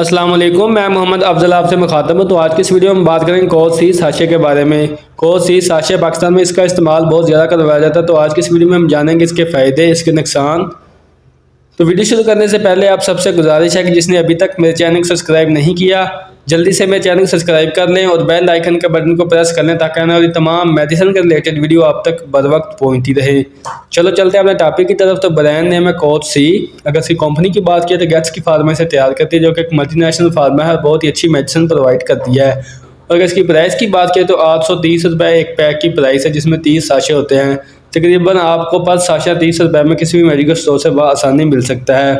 अस्सलाम वालेकुम, मैं मोहम्मद अफजल आपसे मुखातब हूँ। तो आज की इस वीडियो में बात करेंगे कोस सी साशे के बारे में। कोस सी साशे पाकिस्तान में इसका इस्तेमाल बहुत ज़्यादा करवाया जाता है। तो आज की इस वीडियो में हम जानेंगे इसके फ़ायदे, इसके नुकसान। तो वीडियो शुरू करने से पहले आप सबसे गुजारिश है कि जिसने अभी तक मेरे चैनल को सब्सक्राइब नहीं किया, जल्दी से मेरे चैनल को सब्सक्राइब कर लें और बेल आइकन के बटन को प्रेस कर लें ताकि आने वाली तमाम मेडिसिन के रिलेटेड वीडियो आप तक बर वक्त पहुँचती रहे। चलो चलते हैं अपने टॉपिक की तरफ। तो ब्रांड नेम है कोस सी। अगर इसकी कंपनी की बात की तो गैट्स की फार्मा से तैयार करती है, जो कि एक मल्टीनेशनल फार्मा है, बहुत ही अच्छी मेडिसिन प्रोवाइड करती है। और अगर इसकी प्राइस की बात करें तो 830 रुपये एक पैक की प्राइस है, जिसमें 30 साशे होते हैं। तकरीबन आपको पास साशा 30 रुपये में किसी भी मेडिकल स्टोर से आसानी मिल सकता है।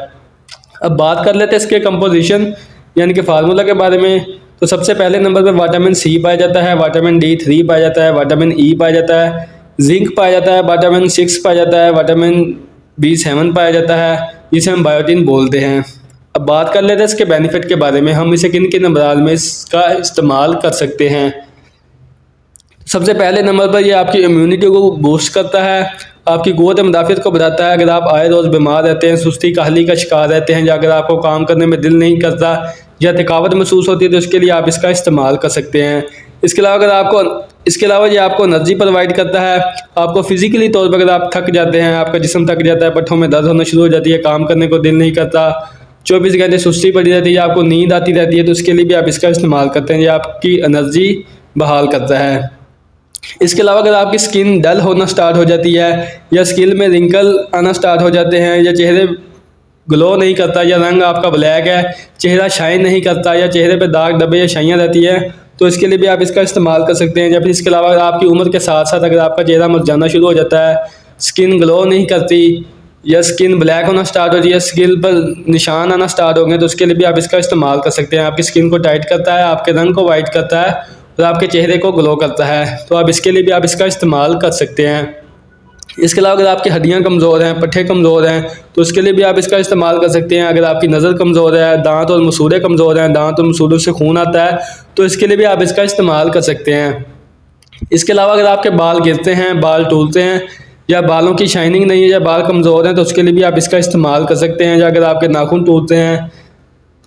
अब बात कर लेते हैं इसके कंपोजिशन यानी कि फार्मूला के बारे में। तो सबसे पहले नंबर पे विटामिन सी पाया जाता है, विटामिन D3 पाया जाता है, विटामिन ई पाया जाता है, जिंक पाया जाता है, विटामिन 6 पाया जाता है, विटामिन B7 पाया जाता है, जिसे हम बायोटीन बोलते हैं। अब बात कर लेते हैं इसके बेनिफिट के बारे में, हम इसे किन किन अमराज में इसका इस्तेमाल कर सकते हैं। सबसे पहले नंबर पर यह आपकी इम्यूनिटी को बूस्ट करता है, आपकी क़ुव्वत मुदाफ़ियत को बढ़ाता है। अगर आप आए रोज़ बीमार रहते हैं, सुस्ती काहली का शिकार रहते हैं, या अगर आपको काम करने में दिल नहीं करता या थकावट महसूस होती है, तो उसके लिए आप इसका इस्तेमाल कर सकते हैं। इसके अलावा ये आपको एनर्जी प्रोवाइड करता है। आपको फिज़िकली तौर पर अगर आप थक जाते हैं, आपका जिस्म थक जाता है, पट्ठों में दर्द होना शुरू हो जाती है, काम करने को दिल नहीं करता, 24 घंटे सुस्ती पड़ी रहती है, आपको नींद आती रहती है, तो उसके लिए भी आप इसका इस्तेमाल करते हैं। ये आपकी एनर्जी बहाल करता है। इसके अलावा अगर आपकी स्किन डल होना स्टार्ट हो जाती है, या स्किन में रिंकल आना स्टार्ट हो जाते हैं, या चेहरे ग्लो नहीं करता, या रंग आपका ब्लैक है, चेहरा शाइन नहीं करता, या चेहरे पे दाग धब्बे या शाइयाँ रहती है, तो इसके लिए भी आप इसका इस्तेमाल कर सकते हैं। या फिर इसके अलावा अगर आपकी उम्र के साथ साथ अगर आपका चेहरा मुरझाना शुरू हो जाता है, स्किन ग्लो नहीं करती, या स्किन ब्लैक होना स्टार्ट होती है, स्किन पर निशान आना स्टार्ट हो गए, तो उसके लिए भी आप इसका इस्तेमाल कर सकते हैं। आपकी स्किन को टाइट करता है, आपके रंग को वाइट करता है और आपके चेहरे को ग्लो करता है, तो आप इसके लिए भी आप इसका इस्तेमाल कर सकते हैं। इसके अलावा अगर आपकी हड्डियां कमज़ोर हैं, पट्ठे कमज़ोर हैं, तो उसके लिए भी आप इसका इस्तेमाल कर सकते हैं। अगर आपकी नज़र कमज़ोर है, दांत और मसूड़े कमज़ोर हैं, दांत और मसूड़ों से खून आता है, तो इसके लिए भी आप इसका इस्तेमाल कर सकते हैं। इसके अलावा अगर आपके बाल गिरते हैं, बाल टूटते हैं, या बालों की शाइनिंग नहीं है, या बाल कमज़ोर हैं, तो उसके लिए भी आप इसका इस्तेमाल कर सकते हैं। या अगर आपके नाखून टूटते हैं,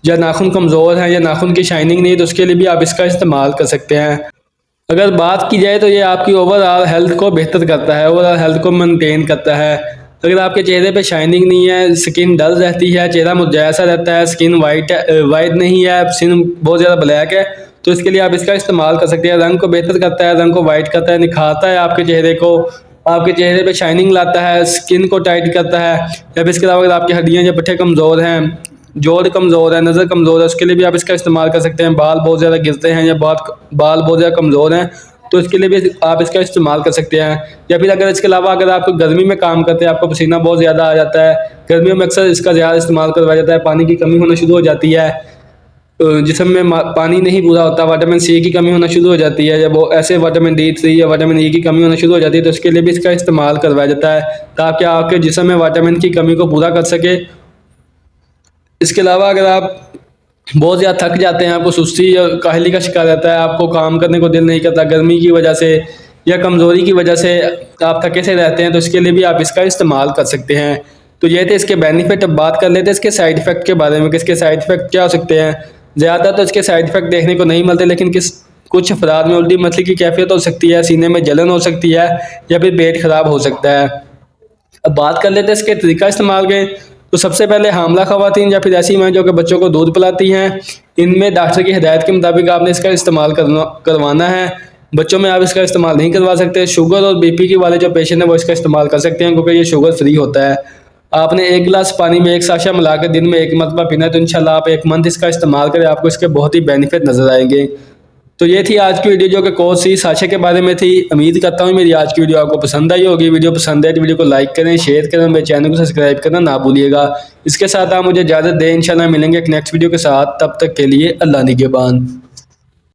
या नाखून कमज़ोर हैं, या नाखून की शाइनिंग नहीं है, तो उसके लिए भी आप इसका इस्तेमाल कर सकते हैं। अगर बात की जाए तो ये आपकी ओवरऑल हेल्थ को बेहतर करता है, ओवरऑल हेल्थ को मेंटेन करता है। अगर आपके चेहरे पे शाइनिंग नहीं है, स्किन डल रहती है, चेहरा मुरझाया सा रहता है, स्किन वाइट नहीं है, स्किन बहुत ज़्यादा ब्लैक है, तो इसके लिए आप इसका इस्तेमाल कर सकते हैं। रंग को बेहतर करता है, रंग को वाइट करता है, निखारता है आपके चेहरे को, आपके चेहरे पे शाइनिंग लाता है, स्किन को टाइट करता है। या फिर इसके अलावा अगर आपकी हड्डियाँ या पट्ठे कमज़ोर हैं, जोड़ कमज़ोर है, नज़र कमज़ोर है, उसके लिए भी आप इसका इस्तेमाल कर सकते हैं। बाल बहुत ज़्यादा गिरते हैं, या बाल बहुत ज़्यादा कमज़ोर हैं, तो इसके लिए भी आप इसका इस्तेमाल कर सकते हैं। या फिर अगर इसके अलावा अगर आप गर्मी में काम करते हैं, आपको पसीना बहुत ज़्यादा आ जाता है, गर्मियों में अक्सर इसका ज़्यादा इस्तेमाल करवाया जाता है, पानी की कमी होना शुरू हो जाती है, जिस्म में पानी नहीं पूरा होता, विटामिन सी की कमी होना शुरू हो जाती है, जब वो ऐसे विटामिन D3 या विटामिन ई की कमी होना शुरू हो जाती है, तो इसके लिए भी इसका इस्तेमाल करवाया जाता है, ताकि आपके जिस्म में विटामिन की कमी को पूरा कर सके। इसके अलावा अगर आप बहुत ज़्यादा थक जाते हैं, आपको सुस्ती या काहली का शिकार रहता है, आपको काम करने को दिल नहीं करता, गर्मी की वजह से या कमज़ोरी की वजह से आप थके से रहते हैं, तो इसके लिए भी आप इसका इस्तेमाल कर सकते हैं। तो ये थे इसके बेनिफिट। अब बात कर लेते हैं इसके साइड इफ़ेक्ट के बारे में कि इसके साइड इफ़ेक्ट क्या हो सकते हैं। ज़्यादा तो इसके साइड इफ़ेक्ट देखने को नहीं मिलते, लेकिन कुछ अफराद में उल्टी मतली की कैफियत हो सकती है, सीने में जलन हो सकती है, या फिर पेट ख़राब हो सकता है। अब बात कर लेते हैं इसके तरीका इस्तेमाल के। तो सबसे पहले हामला ख़वातीन या फिर ऐसी माँ जो कि बच्चों को दूध पिलाती हैं, इनमें डॉक्टर की हिदायत के मुताबिक आपने इसका इस्तेमाल करवाना है। बच्चों में आप इसका इस्तेमाल नहीं करवा सकते। शुगर और BP के वाले जो पेशेंट हैं वो इसका इस्तेमाल कर सकते हैं, क्योंकि ये शुगर फ्री होता है। आपने 1 गिलास पानी में 1 साशा मिलाकर दिन में 1 मरतबा पीना है, तो इंशाल्लाह आप 1 मंथ इसका इस्तेमाल करें, आपको इसके बहुत ही बेनिफिट नज़र आएंगे। तो ये थी आज की वीडियो जो कि कोस सी साशे के बारे में थी। उम्मीद करता हूँ मेरी आज की वीडियो आपको पसंद आई होगी। वीडियो पसंद आए तो वीडियो को लाइक करें, शेयर करें, मेरे चैनल को सब्सक्राइब करना ना भूलिएगा। इसके साथ आप मुझे इजाज़त दें, इंशाल्लाह मिलेंगे एक नेक्स्ट वीडियो के साथ। तब तक के लिए अल्लाह निगहबान।